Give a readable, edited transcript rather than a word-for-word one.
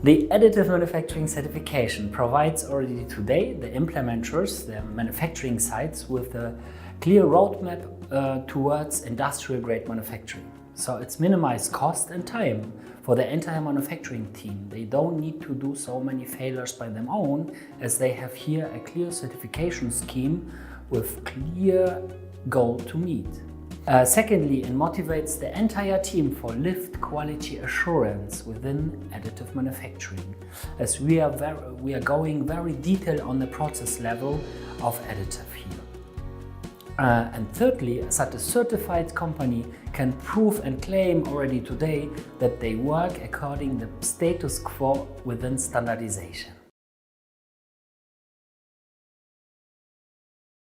The additive manufacturing certification provides already today the implementers, the manufacturing sites, with a clear roadmap towards industrial grade manufacturing. So it's minimized cost and time for the entire manufacturing team. They don't need to do so many failures by their own, as they have here a clear certification scheme with clear goal to meet. Secondly, it motivates the entire team for lift quality assurance within additive manufacturing, as we are going very detailed on the process level of additive here. And thirdly, such a certified company can prove and claim already today that they work according to the status quo within standardization.